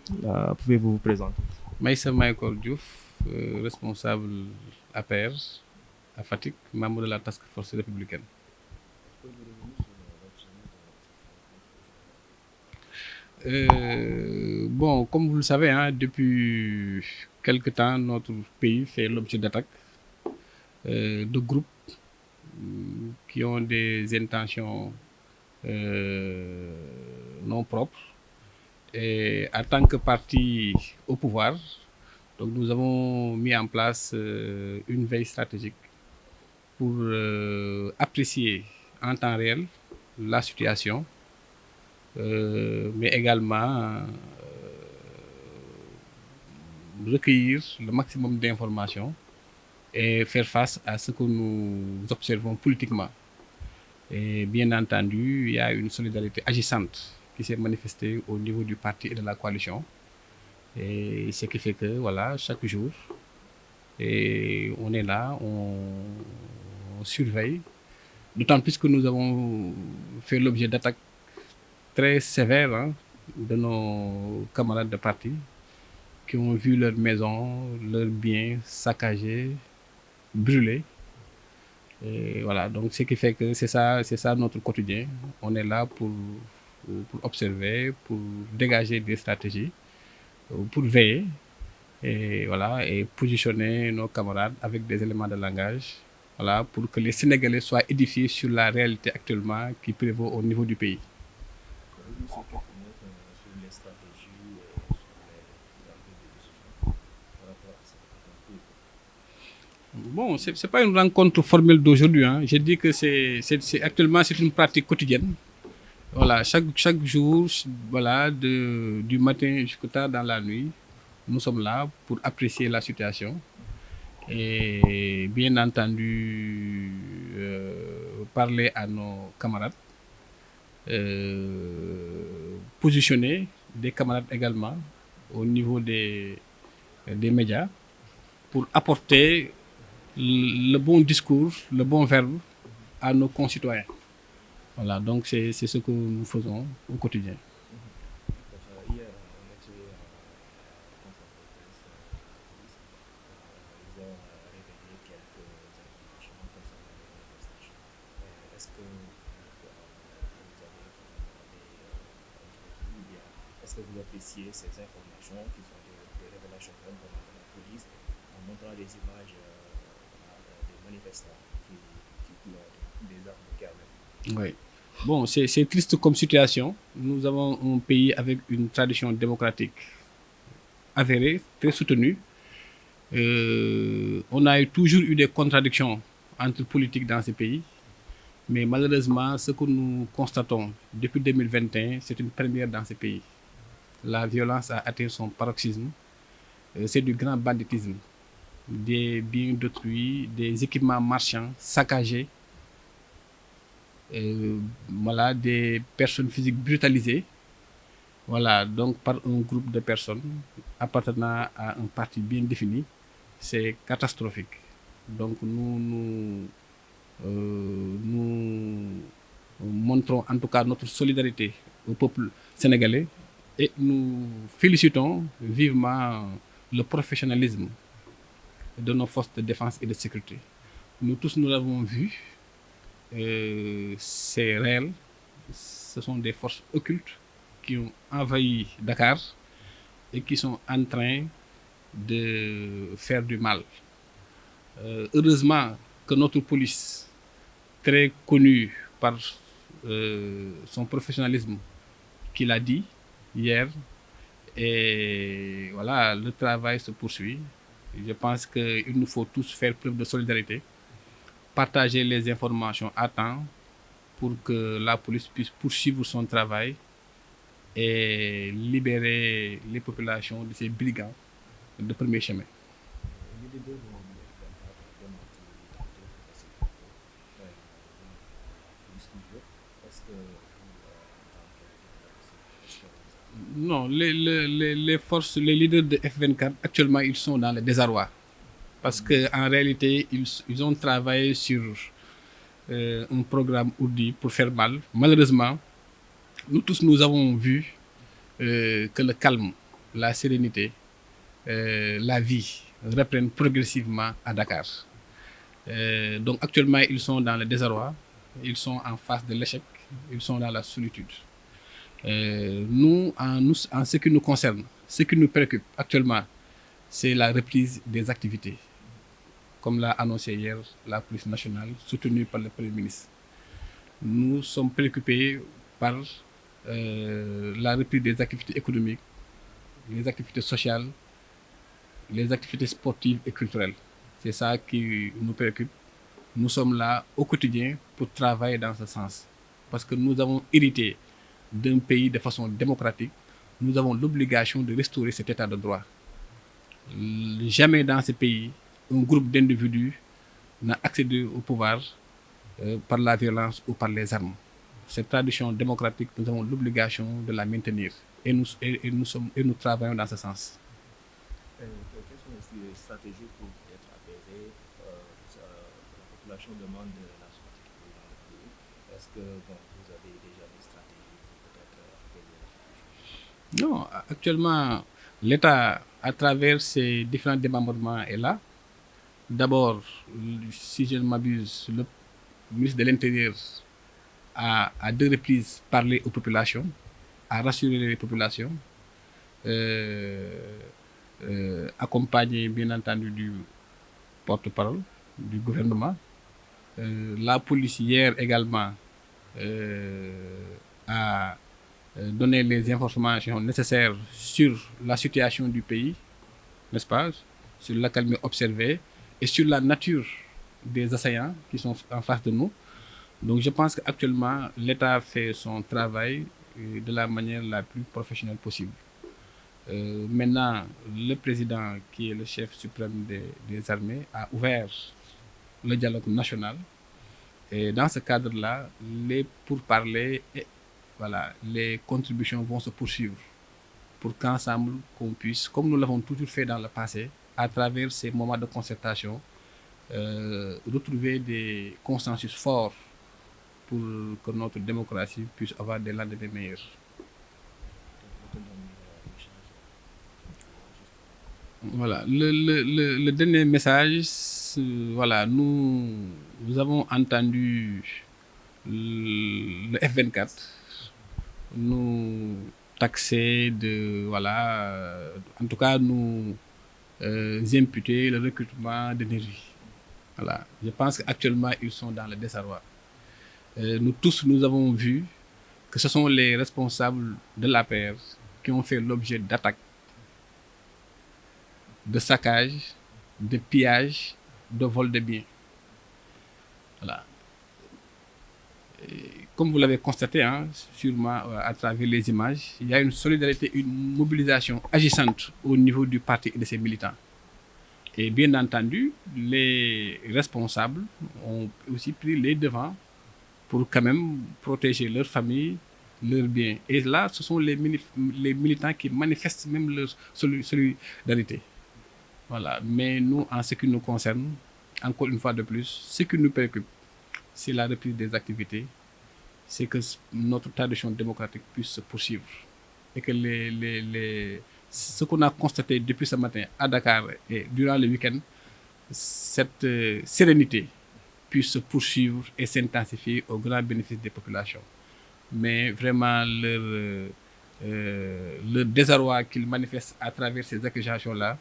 Pouvez-vous vous présenter? Maïssa Michael Diouf, responsable APR à Fatick, membre de la Task Force républicaine. Bon, comme vous le savez, hein, depuis quelque temps, notre pays fait l'objet d'attaques de groupes qui ont des intentions non propres. Et en tant que parti au pouvoir, donc nous avons mis en place une veille stratégique pour apprécier en temps réel la situation, mais également recueillir le maximum d'informations et faire face à ce que nous observons politiquement. Et bien entendu, il y a une solidarité agissante qui s'est manifestée au niveau du parti et de la coalition. Et ce qui fait que, voilà, chaque jour, et on est là, on surveille. D'autant plus que nous avons fait l'objet d'attaques très sévères, hein, de nos camarades de parti qui ont vu leurs maisons, leurs biens saccagés, brûlés. Et voilà, donc ce qui fait que c'est ça notre quotidien. On est là pour observer, pour dégager des stratégies, pour veiller et voilà, et positionner nos camarades avec des éléments de langage, voilà, pour que les Sénégalais soient édifiés sur la réalité actuellement qui prévaut au niveau du pays. Pouvez-vous sur quelques mots sur les stratégies et sur les enjeux de discussion par rapport à cette rencontre? Bon, c'est pas une rencontre formelle d'aujourd'hui, hein. Je dis que actuellement c'est une pratique quotidienne. Voilà, chaque jour, voilà, du matin jusqu'au tard dans la nuit, nous sommes là pour apprécier la situation et bien entendu parler à nos camarades, positionner des camarades également au niveau des médias pour apporter le bon discours, le bon verbe à nos concitoyens. Voilà, donc c'est ce que nous faisons au quotidien. D'accord. Hier, on était à la conférence de presse de la police. Ils ont révélé quelques informations concernant les manifestations. Est-ce que vous avez vraiment comme je l'ai dit, ou bien est-ce que vous appréciez ces informations qui sont des révélations même venant de la police en montrant des images des manifestants qui ont des armes de guerre même? Oui. Bon, c'est triste comme situation. Nous avons un pays avec une tradition démocratique avérée, très soutenue. On a toujours eu des contradictions entre politiques dans ce pays. Mais malheureusement, ce que nous constatons depuis 2021, c'est une première dans ce pays. La violence a atteint son paroxysme. C'est du grand banditisme. Des biens d'autrui, des équipements marchands saccagés, voilà, des personnes physiques brutalisées, voilà, donc par un groupe de personnes appartenant à un parti bien défini, c'est catastrophique. Donc nous montrons en tout cas notre solidarité au peuple sénégalais et nous félicitons vivement le professionnalisme de nos forces de défense et de sécurité. Nous tous, nous l'avons vu, c'est réel, ce sont des forces occultes qui ont envahi Dakar et qui sont en train de faire du mal. Heureusement que notre police, très connue par son professionnalisme, qu'il a dit hier, et voilà, le travail se poursuit. Je pense qu'il nous faut tous faire preuve de solidarité, partager les informations à temps pour que la police puisse poursuivre son travail et libérer les populations de ces brigands de premier chemin. Les leaders du F24 ont démenti tantôt dans ces propos venant de la police toujours. Est-ce que vous, en tant que leader aussi, est-ce que vous avez... Non, les forces, les leaders de F24, actuellement, ils sont dans le désarroi. Parce qu'en réalité, ils ont travaillé sur un programme ourdi pour faire mal. Malheureusement, nous tous, nous avons vu que le calme la sérénité, la vie reprennent progressivement à Dakar. Donc actuellement, ils sont dans le désarroi, ils sont en face de l'échec, ils sont dans la solitude. En ce qui nous concerne, ce qui nous préoccupe actuellement, c'est la reprise des activités, comme l'a annoncé hier la police nationale, soutenue par le Premier ministre. Nous sommes préoccupés par la reprise des activités économiques, les activités sociales, les activités sportives et culturelles. C'est ça qui nous préoccupe. Nous sommes là au quotidien pour travailler dans ce sens. Parce que nous avons hérité d'un pays de façon démocratique. Nous avons l'obligation de restaurer cet état de droit. Jamais dans ce pays, un groupe d'individus n'a accédé au pouvoir par la violence ou par les armes. Cette tradition démocratique, nous avons l'obligation de la maintenir. Et nous travaillons dans ce sens. Quelles sont aussi les stratégies pour être apaisé? La population demande la sortie du président de la République. Est-ce que vous avez déjà des stratégies pour peut-être apaiser la situation? Non, actuellement, l'État, à travers ses différents démembrements, est là. D'abord, si je ne m'abuse, le ministre de l'Intérieur a à deux reprises parlé aux populations, a rassuré les populations, accompagné bien entendu du porte-parole du gouvernement. La police hier également a donné les informations nécessaires sur la situation du pays, n'est-ce pas, sur l'accalmie observée et sur la nature des assaillants qui sont en face de nous. Donc je pense qu'actuellement, l'État fait son travail de la manière la plus professionnelle possible. Maintenant, le président, qui est le chef suprême des armées, a ouvert le dialogue national. Et dans ce cadre-là, les pourparlers et voilà, les contributions vont se poursuivre pour qu'ensemble, qu'on puisse, comme nous l'avons toujours fait dans le passé, à travers ces moments de concertation, retrouver des consensus forts pour que notre démocratie puisse avoir des lendemains meilleurs. Voilà, le dernier message, voilà, nous avons entendu le F24 nous taxer de, voilà, en tout cas nous imputer le recrutement de nervis. Voilà, je pense qu'actuellement ils sont dans le désarroi. Nous tous, nous avons vu que ce sont les responsables de l'APR qui ont fait l'objet d'attaques, de saccage, de pillage, de vol de biens. Voilà. Et comme vous l'avez constaté, hein, sûrement à travers les images, il y a une solidarité, une mobilisation agissante au niveau du parti et de ses militants. Et bien entendu, les responsables ont aussi pris les devants pour quand même protéger leur famille, leurs biens. Et là, ce sont les militants qui manifestent même leur solidarité. Voilà. Mais nous, en ce qui nous concerne, encore une fois de plus, ce qui nous préoccupe, c'est la reprise des activités, c'est que notre tradition démocratique puisse se poursuivre. Et que ce qu'on a constaté depuis ce matin à Dakar et durant le week-end, cette sérénité puisse se poursuivre et s'intensifier au grand bénéfice des populations. Mais vraiment, le désarroi qu'ils manifestent à travers ces accusations-là,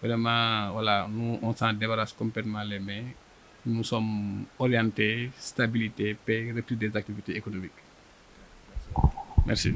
vraiment, voilà, nous, on s'en débarrasse complètement les mains. Nous sommes orientés, stabilité, paix, reprise des activités économiques. Merci.